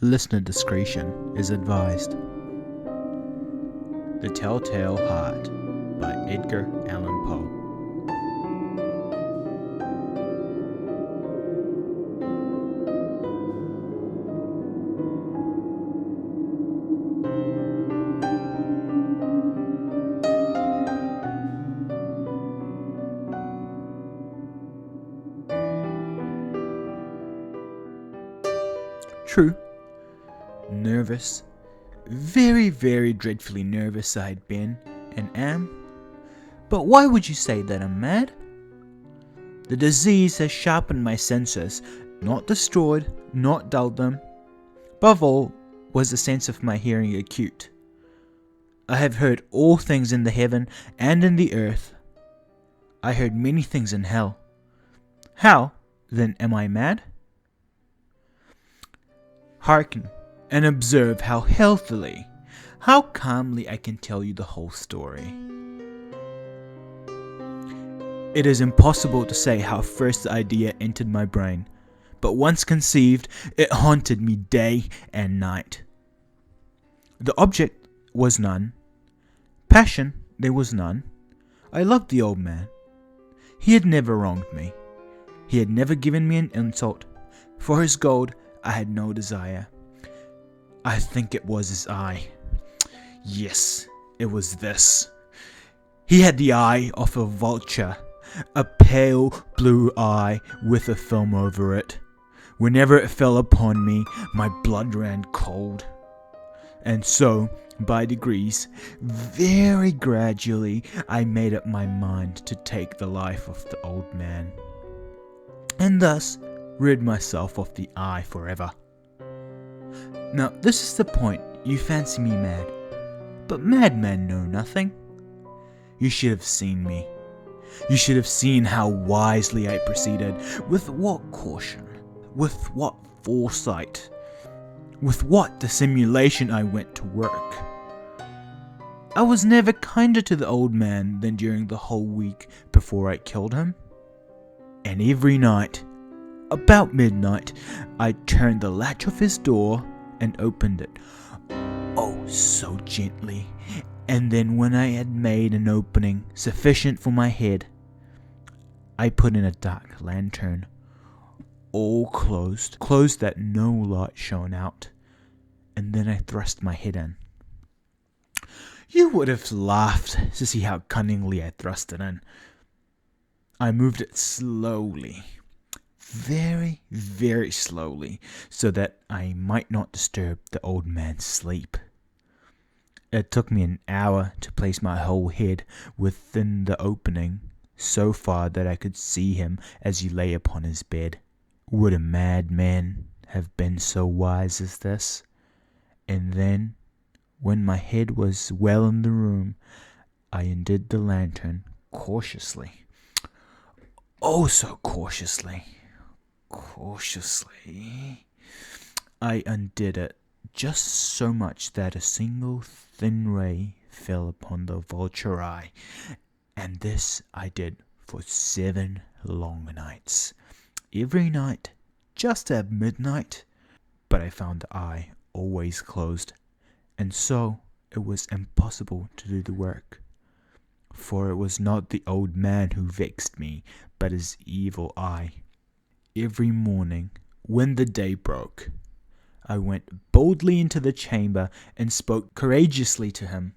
Listener discretion is advised. The Telltale Heart by Edgar Allan Poe. True. Nervous. Very, very dreadfully nervous I had been, and am. But why would you say that I'm mad? The disease has sharpened my senses, not destroyed, not dulled them. Above all was the sense of my hearing acute. I have heard all things in the heaven and in the earth. I heard many things in hell. How, then, am I mad? Hearken and observe how healthily, how calmly I can tell you the whole story. It is impossible to say how first the idea entered my brain, but once conceived, it haunted me day and night. The object was none. Passion there was none. I loved the old man. He had never wronged me. He had never given me an insult. For his gold I had no desire. I think it was his eye. Yes, it was this. He had the eye of a vulture, a pale blue eye with a film over it. Whenever it fell upon me, my blood ran cold. And so, by degrees, very gradually, I made up my mind to take the life of the old man, and thus rid myself of the eye forever. Now, this is the point. You fancy me mad, but madmen know nothing. You should have seen me. You should have seen how wisely I proceeded, with what caution, with what foresight, with what dissimulation I went to work. I was never kinder to the old man than during the whole week before I killed him. And every night, about midnight, I turned the latch of his door and opened it, oh so gently, and then when I had made an opening sufficient for my head, I put in a dark lantern, all closed that no light shone out, and then I thrust my head in. You would have laughed to see how cunningly I thrust it in. I moved it slowly, very, very slowly, so that I might not disturb the old man's sleep. It took me an hour to place my whole head within the opening, so far that I could see him as he lay upon his bed. Would a madman have been so wise as this? And then, when my head was well in the room, I undid the lantern cautiously. Oh, so cautiously. Cautiously, I undid it just so much that a single thin ray fell upon the vulture eye, and this I did for 7 long nights, every night just at midnight, but I found the eye always closed, and so it was impossible to do the work, for it was not the old man who vexed me, but his evil eye. Every morning, when the day broke, I went boldly into the chamber and spoke courageously to him,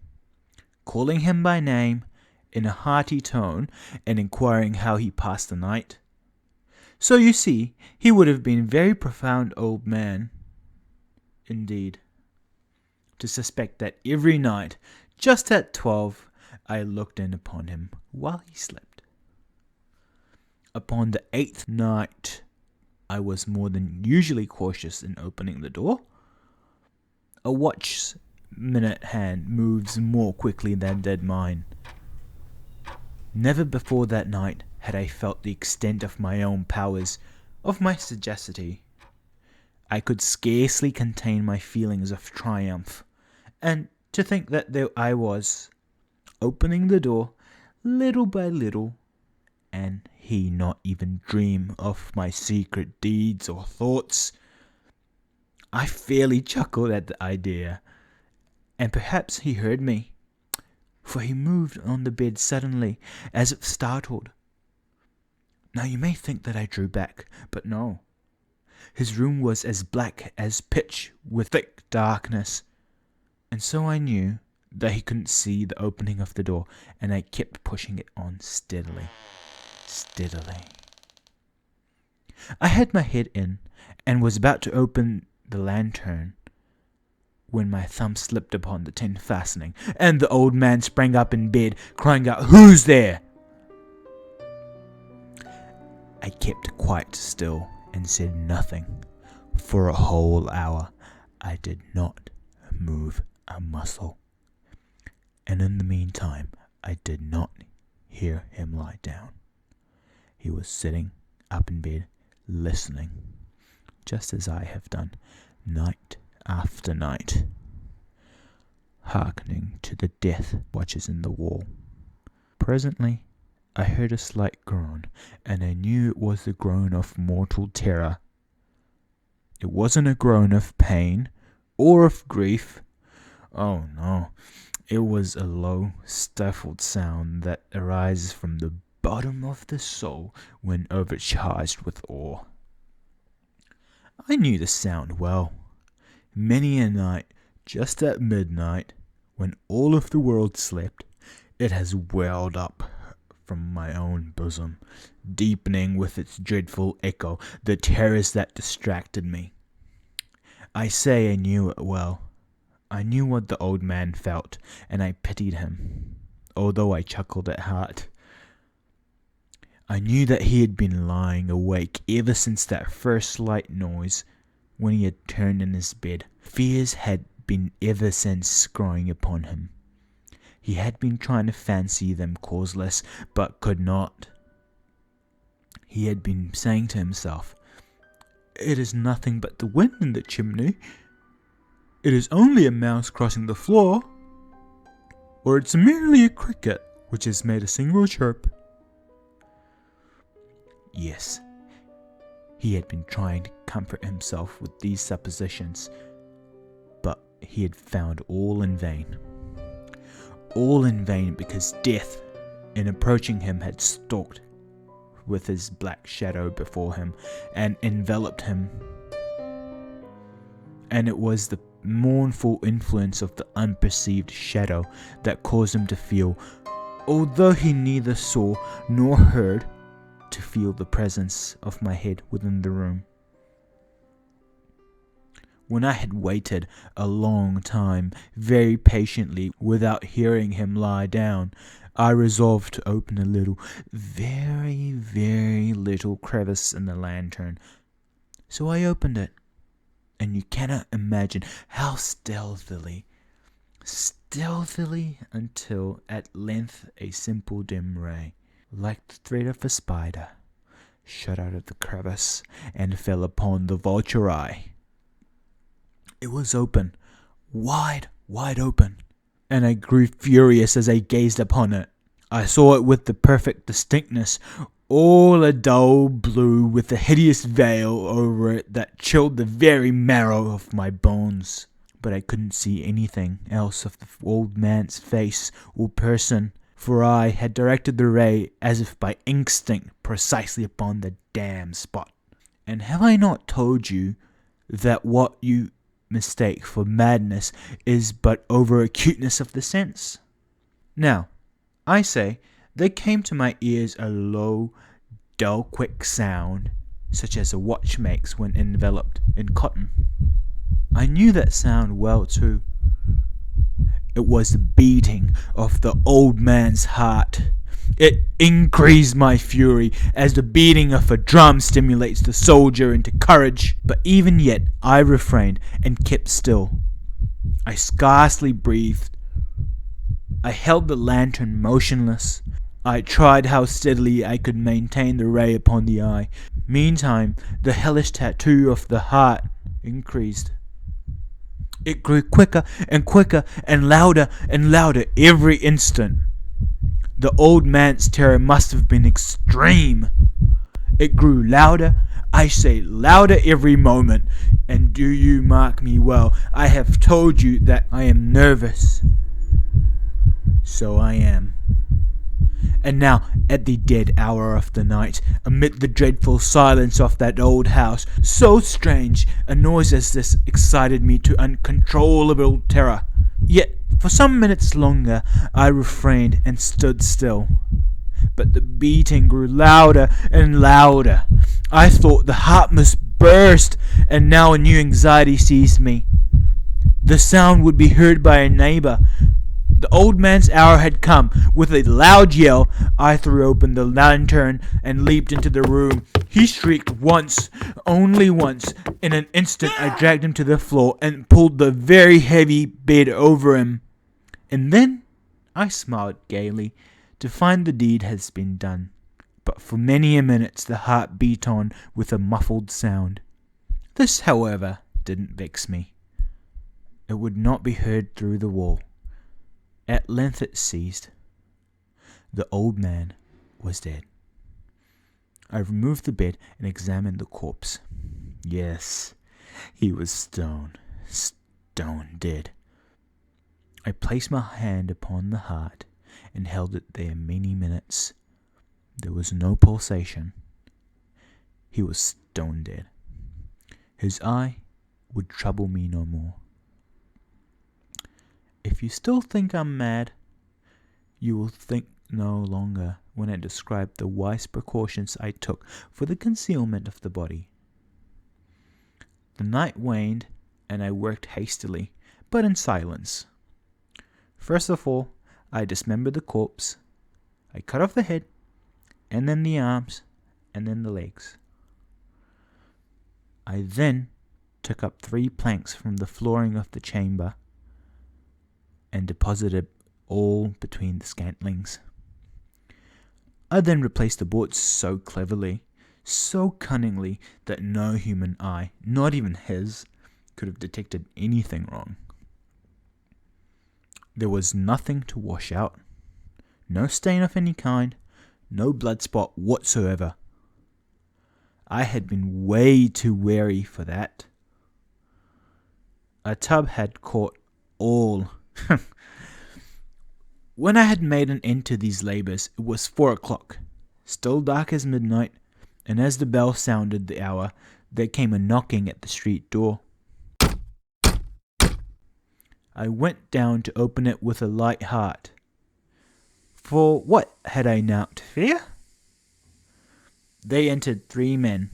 calling him by name in a hearty tone and inquiring how he passed the night. So you see, he would have been a very profound old man, indeed, to suspect that every night, just at 12, I looked in upon him while he slept. Upon the 8th night, I was more than usually cautious in opening the door. A watch's minute hand moves more quickly than did mine. Never before that night had I felt the extent of my own powers, of my sagacity. I could scarcely contain my feelings of triumph, and to think that there I was, opening the door little by little, and he not even dream of my secret deeds or thoughts. I fairly chuckled at the idea, and perhaps he heard me, for he moved on the bed suddenly, as if startled. Now you may think that I drew back, but no. His room was as black as pitch with thick darkness, and so I knew that he couldn't see the opening of the door, and I kept pushing it on steadily. I had my head in, and was about to open the lantern, when my thumb slipped upon the tin fastening, and the old man sprang up in bed, crying out, "Who's there?" I kept quite still and said nothing. For a whole hour I did not move a muscle, and in the meantime I did not hear him lie down. He was sitting up in bed, listening, just as I have done night after night, hearkening to the death watches in the wall. Presently I heard a slight groan, and I knew it was the groan of mortal terror. It wasn't a groan of pain or of grief. Oh no, it was a low, stifled sound that arises from the bottom of the soul when overcharged with awe. I knew the sound well. Many a night, just at midnight, when all of the world slept, it has welled up from my own bosom, deepening with its dreadful echo the terrors that distracted me. I say I knew it well. I knew what the old man felt, and I pitied him, although I chuckled at heart. I knew that he had been lying awake ever since that first slight noise when he had turned in his bed. Fears had been ever since growing upon him. He had been trying to fancy them causeless, but could not. He had been saying to himself, "It is nothing but the wind in the chimney. It is only a mouse crossing the floor. Or it's merely a cricket which has made a single chirp." Yes, he had been trying to comfort himself with these suppositions, but he had found all in vain. All in vain, because death, in approaching him, had stalked with his black shadow before him and enveloped him. And it was the mournful influence of the unperceived shadow that caused him to feel, although he neither saw nor heard, to feel the presence of my head within the room. When I had waited a long time, very patiently, without hearing him lie down, I resolved to open a little, very, very little crevice in the lantern. So I opened it, and you cannot imagine how stealthily, until at length a simple dim ray, like the thread of a spider, shot out of the crevice and fell upon the vulture eye. It was open, wide open, and I grew furious as I gazed upon it. I saw it with the perfect distinctness, all a dull blue with a hideous veil over it that chilled the very marrow of my bones. But I couldn't see anything else of the old man's face or person, for I had directed the ray as if by instinct precisely upon the damned spot. And have I not told you that what you mistake for madness is but over acuteness of the sense? Now, I say, there came to my ears a low, dull, quick sound, such as a watch makes when enveloped in cotton. I knew that sound well too. It was the beating of the old man's heart. It increased my fury as the beating of a drum stimulates the soldier into courage. But even yet I refrained and kept still. I scarcely breathed. I held the lantern motionless. I tried how steadily I could maintain the ray upon the eye. Meantime, the hellish tattoo of the heart increased. It grew quicker and quicker and louder every instant. The old man's terror must have been extreme. It grew louder, I say louder every moment. And do you mark me well, I have told you that I am nervous. So I am. And now, at the dead hour of the night, amid the dreadful silence of that old house, so strange a noise as this excited me to uncontrollable terror. Yet, for some minutes longer, I refrained and stood still. But the beating grew louder and louder. I thought the heart must burst, and now a new anxiety seized me. The sound would be heard by a neighbor. The old man's hour had come. With a loud yell, I threw open the lantern and leaped into the room. He shrieked once, only once. In an instant, I dragged him to the floor and pulled the very heavy bed over him. And then I smiled gaily to find the deed has been done. But for many a minute the heart beat on with a muffled sound. This, however, didn't vex me. It would not be heard through the wall. At length it ceased. The old man was dead. I removed the bed and examined the corpse. Yes, he was stone dead. I placed my hand upon the heart and held it there many minutes. There was no pulsation. He was stone dead. His eye would trouble me no more. If you still think I'm mad, you will think no longer when I describe the wise precautions I took for the concealment of the body. The night waned, and I worked hastily, but in silence. First of all, I dismembered the corpse. I cut off the head, and then the arms, and then the legs. I then took up 3 planks from the flooring of the chamber and deposited all between the scantlings. I then replaced the boards so cleverly, so cunningly, that no human eye, not even his, could have detected anything wrong. There was nothing to wash out, no stain of any kind, no blood spot whatsoever. I had been way too wary for that. A tub had caught all. When I had made an end to these labours, it was 4 o'clock, still dark as midnight, and as the bell sounded the hour, there came a knocking at the street door. I went down to open it with a light heart. For what had I now to fear? They entered 3 men,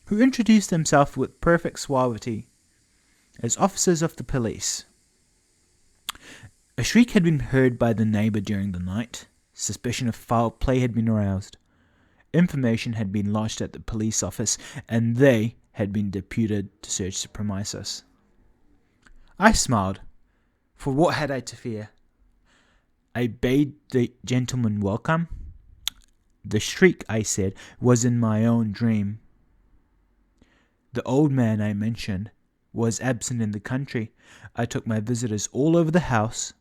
who introduced themselves with perfect suavity as officers of the police. A shriek had been heard by the neighbour during the night. Suspicion of foul play had been aroused. Information had been lodged at the police office, and they had been deputed to search the premises. I smiled, for what had I to fear? I bade the gentleman welcome. The shriek, I said, was in my own dream. The old man I mentioned was absent in the country. I took my visitors all over the house.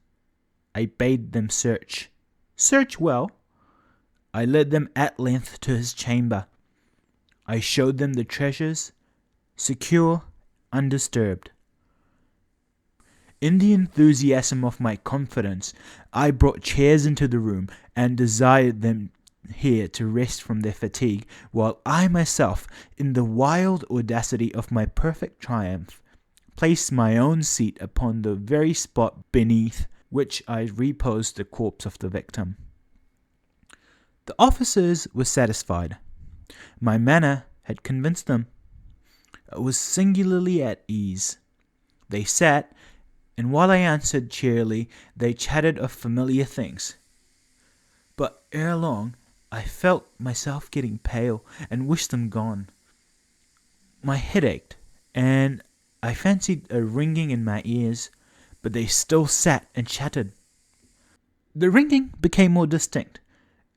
I bade them search. Search well. I led them at length to his chamber. I showed them the treasures, secure, undisturbed. In the enthusiasm of my confidence, I brought chairs into the room and desired them here to rest from their fatigue, while I myself, in the wild audacity of my perfect triumph, placed my own seat upon the very spot beneath which I reposed the corpse of the victim. The officers were satisfied. My manner had convinced them. I was singularly at ease. They sat, and while I answered cheerily, they chatted of familiar things. But ere long, I felt myself getting pale and wished them gone. My head ached, and I fancied a ringing in my ears, but they still sat and chatted. The ringing became more distinct.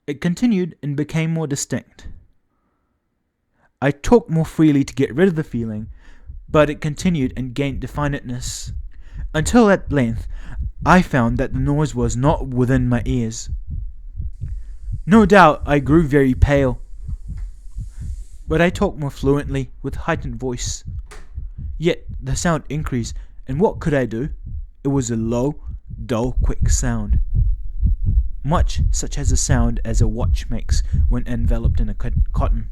It continued and became more distinct. I talked more freely to get rid of the feeling, but it continued and gained definiteness, until at length I found that the noise was not within my ears. No doubt I grew very pale, but I talked more fluently with heightened voice. Yet the sound increased, and what could I do? It was a low, dull, quick sound, much such as a sound as a watch makes when enveloped in a cotton.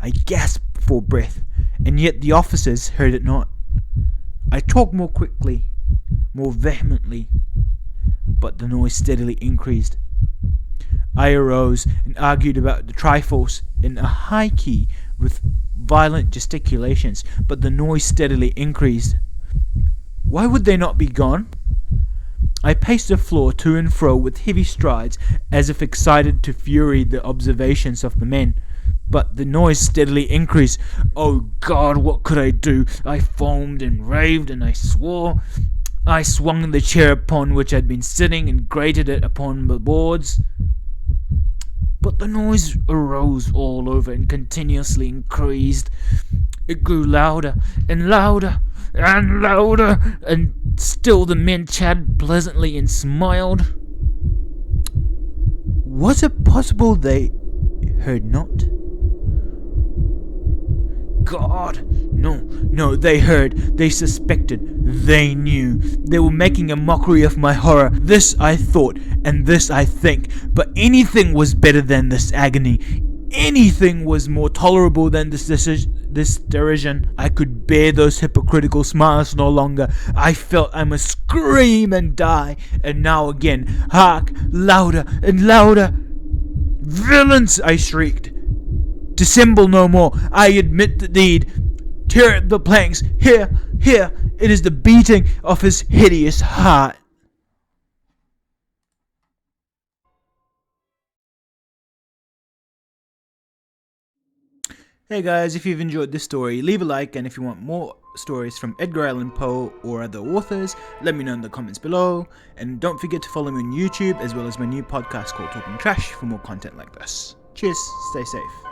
I gasped for breath, and yet the officers heard it not. I talked more quickly, more vehemently, but the noise steadily increased. I arose and argued about the trifles in a high key with violent gesticulations, but the noise steadily increased. Why would they not be gone? I paced the floor to and fro with heavy strides, as if excited to fury the observations of the men. But the noise steadily increased. Oh God, what could I do? I foamed and raved and I swore. I swung the chair upon which I'd been sitting and grated it upon the boards. But the noise arose all over and continuously increased. It grew louder and louder and louder, and still the men chatted pleasantly and smiled. Was it possible they heard not? God, no, they heard, they suspected, they knew. They were making a mockery of my horror. This I thought, and this I think, but anything was better than this agony. Anything was more tolerable than this derision. I could bear those hypocritical smiles no longer. I felt I must scream and die. And now again, hark, louder and louder. Villains, I shrieked. Dissemble no more. I admit the deed. Tear at the planks. Here, it is the beating of his hideous heart. Hey guys, if you've enjoyed this story, leave a like, and if you want more stories from Edgar Allan Poe or other authors, let me know in the comments below. And don't forget to follow me on YouTube, as well as my new podcast called Talking Trash for more content like this. Cheers, stay safe.